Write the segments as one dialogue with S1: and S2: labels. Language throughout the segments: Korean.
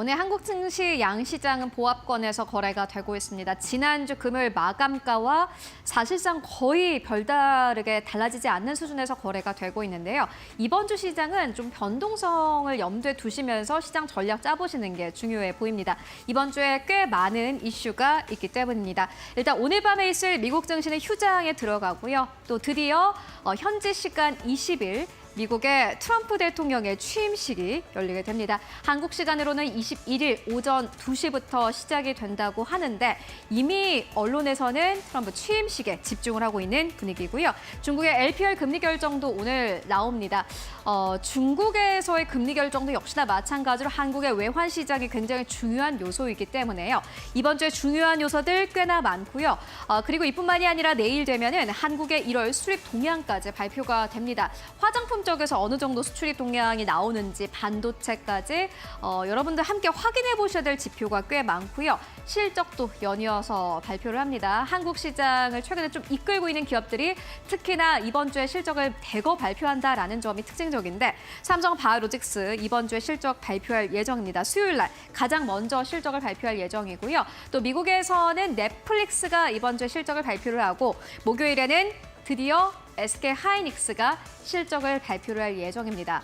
S1: 오늘 한국 증시 양시장은 보합권에서 거래가 되고 있습니다. 지난주 금요일 마감가와 사실상 거의 별다르게 달라지지 않는 수준에서 거래가 되고 있는데요. 이번 주 시장은 좀 변동성을 염두에 두시면서 시장 전략 짜보시는 게 중요해 보입니다. 이번 주에 꽤 많은 이슈가 있기 때문입니다. 일단 오늘 밤에 있을 미국 증시는 휴장에 들어가고요. 또 드디어 현지 시간 20일 미국의 트럼프 대통령의 취임식이 열리게 됩니다. 한국 시간으로는 21일 오전 2시부터 시작이 된다고 하는데 이미 언론에서는 트럼프 취임식에 집중을 하고 있는 분위기고요. 중국의 LPR 금리 결정도 오늘 나옵니다. 중국에서의 금리 결정도 역시나 마찬가지로 한국의 외환 시장이 굉장히 중요한 요소이기 때문에요. 이번 주에 중요한 요소들 꽤나 많고요. 그리고 이뿐만이 아니라 내일 되면은 한국의 1월 수입 동향까지 발표가 됩니다. 화장품 쪽에서 어느 정도 수출입 동향이 나오는지 반도체까지 여러분들 함께 확인해 보셔야 될 지표가 꽤 많고요. 실적도 연이어서 발표를 합니다. 한국 시장을 최근에 좀 이끌고 있는 기업들이 특히나 이번 주에 실적을 대거 발표한다라는 점이 특징적인데 삼성 바이오로직스 이번 주에 실적 발표할 예정입니다. 수요일 날 가장 먼저 실적을 발표할 예정이고요. 또 미국에서는 넷플릭스가 이번 주에 실적을 발표를 하고 목요일에는 드디어 SK하이닉스가 실적을 발표를 할 예정입니다.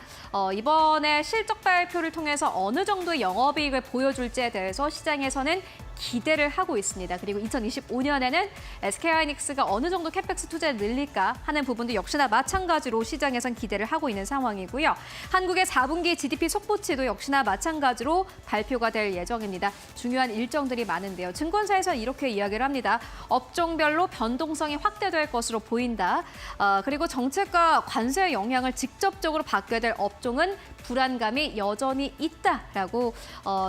S1: 이번에 실적 발표를 통해서 어느 정도의 영업이익을 보여줄지에 대해서 시장에서는 기대를 하고 있습니다. 그리고 2025년에는 SK하이닉스가 어느 정도 캐펙스 투자를 늘릴까 하는 부분도 역시나 마찬가지로 시장에선 기대를 하고 있는 상황이고요. 한국의 4분기 GDP 속보치도 역시나 마찬가지로 발표가 될 예정입니다. 중요한 일정들이 많은데요. 증권사에서는 이렇게 이야기를 합니다. 업종별로 변동성이 확대될 것으로 보인다. 그리고 정책과 관세의 영향을 직접적으로 받게 될 업종은 불안감이 여전히 있다라고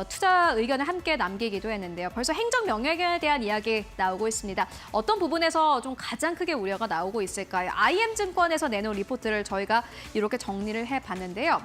S1: 투자 의견을 함께 남기기도 했는데요. 벌써 행정명령에 대한 이야기 나오고 있습니다. 어떤 부분에서 좀 가장 크게 우려가 나오고 있을까요? IM증권에서 내놓은 리포트를 저희가 이렇게 정리를 해봤는데요.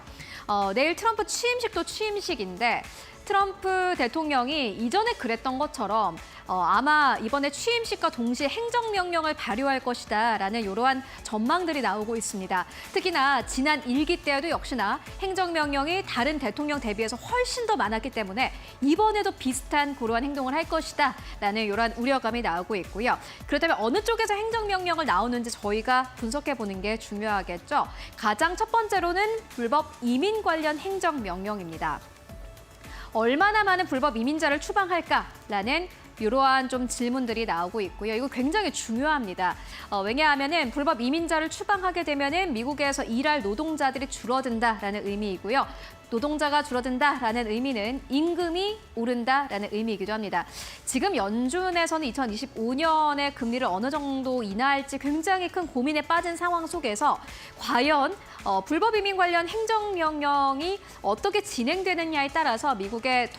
S1: 내일 트럼프 취임식도 취임식인데 트럼프 대통령이 이전에 그랬던 것처럼 아마 이번에 취임식과 동시에 행정명령을 발효할 것이다라는 이러한 전망들이 나오고 있습니다. 특히나 지난 1기 때에도 역시나 행정명령이 다른 대통령 대비해서 훨씬 더 많았기 때문에 이번에도 비슷한 그러한 행동을 할 것이다라는 이러한 우려감이 나오고 있고요. 그렇다면 어느 쪽에서 행정명령을 나오는지 저희가 분석해보는 게 중요하겠죠. 가장 첫 번째로는 불법 이민 관련 행정명령입니다. 얼마나 많은 불법 이민자를 추방할까라는 이러한 좀 질문들이 나오고 있고요. 이거 굉장히 중요합니다. 왜냐하면은 불법 이민자를 추방하게 되면은 미국에서 일할 노동자들이 줄어든다라는 의미이고요. 노동자가 줄어든다라는 의미는 임금이 오른다라는 의미이기도 합니다. 지금 연준에서는 2025년에 금리를 어느 정도 인하할지 굉장히 큰 고민에 빠진 상황 속에서 과연 불법 이민 관련 행정명령이 어떻게 진행되느냐에 따라서 미국의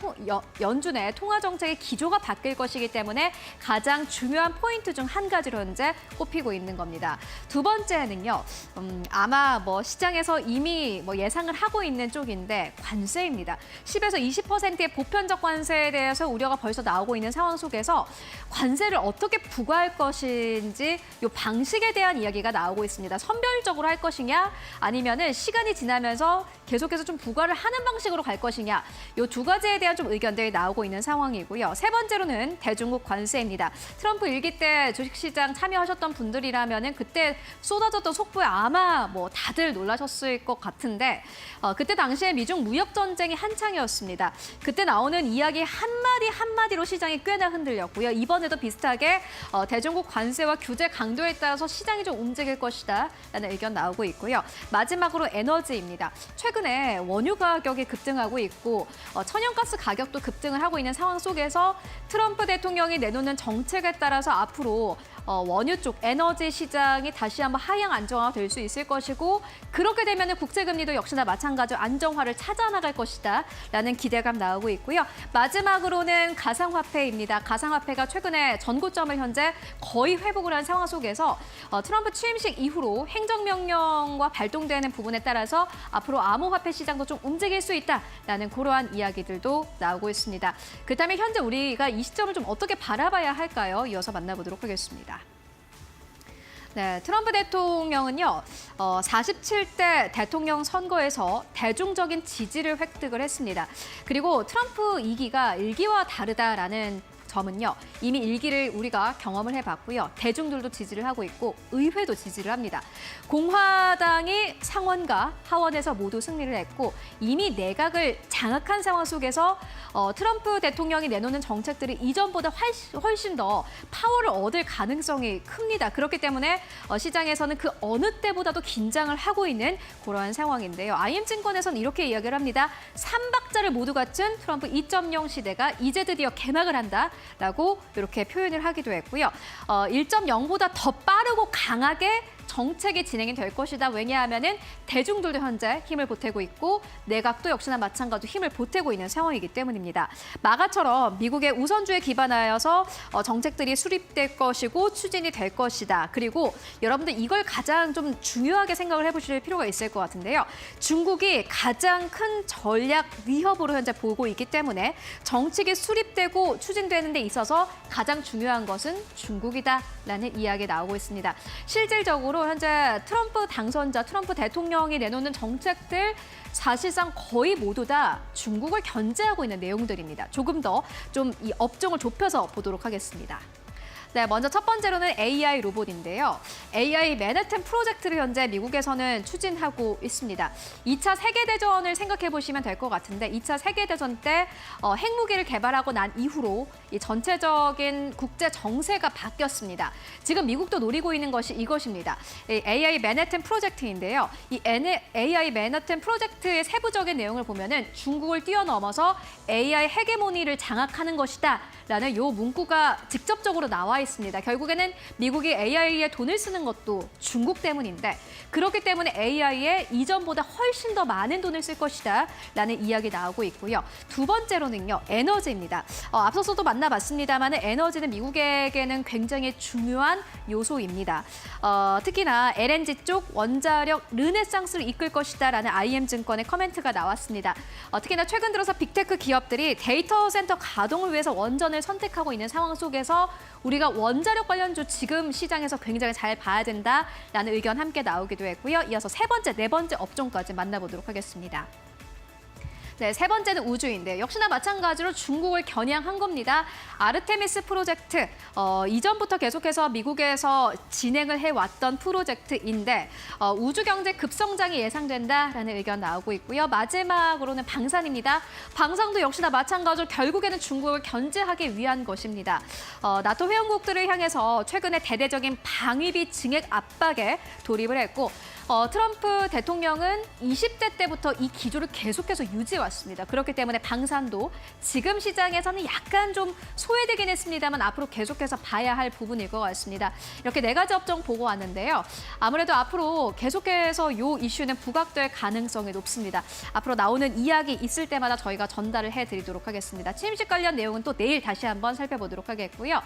S1: 연준의 통화정책의 기조가 바뀔 것이기 때문에 가장 중요한 포인트 중 한 가지로 현재 꼽히고 있는 겁니다. 두 번째는요, 아마 시장에서 이미 예상을 하고 있는 쪽인데 관세입니다. 10에서 20%의 보편적 관세에 대해서 우려가 벌써 나오고 있는 상황 속에서 관세를 어떻게 부과할 것인지 이 방식에 대한 이야기가 나오고 있습니다. 선별적으로 할 것이냐 아니면은 시간이 지나면서 계속해서 좀 부과를 하는 방식으로 갈 것이냐 이 두 가지에 대한 좀 의견들이 나오고 있는 상황이고요. 세 번째로는 대중국 관세입니다. 트럼프 일기 때 주식시장 참여하셨던 분들이라면은 그때 쏟아졌던 속보에 아마 다들 놀라셨을 것 같은데 그때 당시에 미중 무역 전쟁이 한창이었습니다. 그때 나오는 이야기 한마디 한마디로 시장이 꽤나 흔들렸고요. 이번에도 비슷하게 대중국 관세와 규제 강도에 따라서 시장이 좀 움직일 것이다 라는 의견 나오고 있고요. 마지막으로 에너지입니다. 최근에 원유 가격이 급등하고 있고 천연가스 가격도 급등을 하고 있는 상황 속에서 트럼프 대통령이 내놓는 정책에 따라서 앞으로 원유 쪽 에너지 시장이 다시 한번 하향 안정화가 될 수 있을 것이고 그렇게 되면 국제금리도 역시나 마찬가지로 안정화를 찾아 나갈 것이다 라는 기대감 나오고 있고요. 마지막으로는 가상화폐입니다. 가상화폐가 최근에 전고점을 현재 거의 회복을 한 상황 속에서 트럼프 취임식 이후로 행정명령과 발동되는 부분에 따라서 앞으로 암호화폐 시장도 좀 움직일 수 있다라는 그러한 이야기들도 나오고 있습니다. 그렇다면 현재 우리가 이 시점을 좀 어떻게 바라봐야 할까요? 이어서 만나보도록 하겠습니다. 네, 트럼프 대통령은요, 47대 대통령 선거에서 대중적인 지지를 획득을 했습니다. 그리고 트럼프 2기가 1기와 다르다라는 점은요, 이미 1기를 우리가 경험을 해봤고요. 대중들도 지지를 하고 있고 의회도 지지를 합니다. 공화당이 상원과 하원에서 모두 승리를 했고 이미 내각을 장악한 상황 속에서 트럼프 대통령이 내놓는 정책들이 이전보다 훨씬 더 파워를 얻을 가능성이 큽니다. 그렇기 때문에 시장에서는 그 어느 때보다도 긴장을 하고 있는 그러한 상황인데요. IM증권에서는 이렇게 이야기를 합니다. 3박자를 모두 갖춘 트럼프 2.0 시대가 이제 드디어 개막을 한다라고 이렇게 표현을 하기도 했고요. 1.0보다 더 빠르고 강하게 정책이 진행이 될 것이다. 왜냐하면은 대중들도 현재 힘을 보태고 있고 내각도 역시나 마찬가지로 힘을 보태고 있는 상황이기 때문입니다. 마가처럼 미국의 우선주에 기반하여서 정책들이 수립될 것이고 추진이 될 것이다. 그리고 여러분들 이걸 가장 좀 중요하게 생각을 해보실 필요가 있을 것 같은데요. 중국이 가장 큰 전략 위협으로 현재 보고 있기 때문에 정책이 수립되고 추진되는 데 있어서 가장 중요한 것은 중국이다라는 이야기 나오고 있습니다. 실질적으로 현재 트럼프 당선자, 트럼프 대통령이 내놓는 정책들 사실상 거의 모두 다 중국을 견제하고 있는 내용들입니다. 조금 더 좀 이 업종을 좁혀서 보도록 하겠습니다. 네, 먼저 첫 번째로는 AI 로봇인데요. AI 맨해튼 프로젝트를 현재 미국에서는 추진하고 있습니다. 2차 세계대전을 생각해 보시면 될 것 같은데 2차 세계대전 때 핵무기를 개발하고 난 이후로 이 전체적인 국제 정세가 바뀌었습니다. 지금 미국도 노리고 있는 것이 이것입니다. 이 AI 맨해튼 프로젝트인데요. 이 AI 맨해튼 프로젝트의 세부적인 내용을 보면은 중국을 뛰어넘어서 AI 헤게모니를 장악하는 것이다. 라는 요 문구가 직접적으로 나와 있습니다. 결국에는 미국이 AI에 돈을 쓰는 것도 중국 때문인데 그렇기 때문에 AI에 이전보다 훨씬 더 많은 돈을 쓸 것이다 라는 이야기 나오고 있고요. 두 번째로는요. 에너지입니다. 앞서서도 만나봤습니다만 에너지는 미국에게는 굉장히 중요한 요소입니다. 특히나 LNG 쪽 원자력 르네상스를 이끌 것이다 라는 IM증권의 커멘트가 나왔습니다. 특히나 최근 들어서 빅테크 기업들이 데이터 센터 가동을 위해서 원전을 선택하고 있는 상황 속에서 우리가 원자력 관련주 지금 시장에서 굉장히 잘 봐야 된다라는 의견 함께 나오기도 했고요. 이어서 세 번째, 네 번째 업종까지 만나보도록 하겠습니다. 네, 세 번째는 우주인데 역시나 마찬가지로 중국을 겨냥한 겁니다. 아르테미스 프로젝트, 이전부터 계속해서 미국에서 진행을 해왔던 프로젝트인데 우주 경제 급성장이 예상된다라는 의견 나오고 있고요. 마지막으로는 방산입니다. 방산도 역시나 마찬가지로 결국에는 중국을 견제하기 위한 것입니다. 나토 회원국들을 향해서 최근에 대대적인 방위비 증액 압박에 돌입을 했고 트럼프 대통령은 20대 때부터 이 기조를 계속해서 유지해왔습니다. 그렇기 때문에 방산도 지금 시장에서는 약간 좀 소외되긴 했습니다만 앞으로 계속해서 봐야 할 부분일 것 같습니다. 이렇게 네 가지 업종 보고 왔는데요. 아무래도 앞으로 계속해서 이 이슈는 부각될 가능성이 높습니다. 앞으로 나오는 이야기 있을 때마다 저희가 전달을 해드리도록 하겠습니다. 취임식 관련 내용은 또 내일 다시 한번 살펴보도록 하겠고요.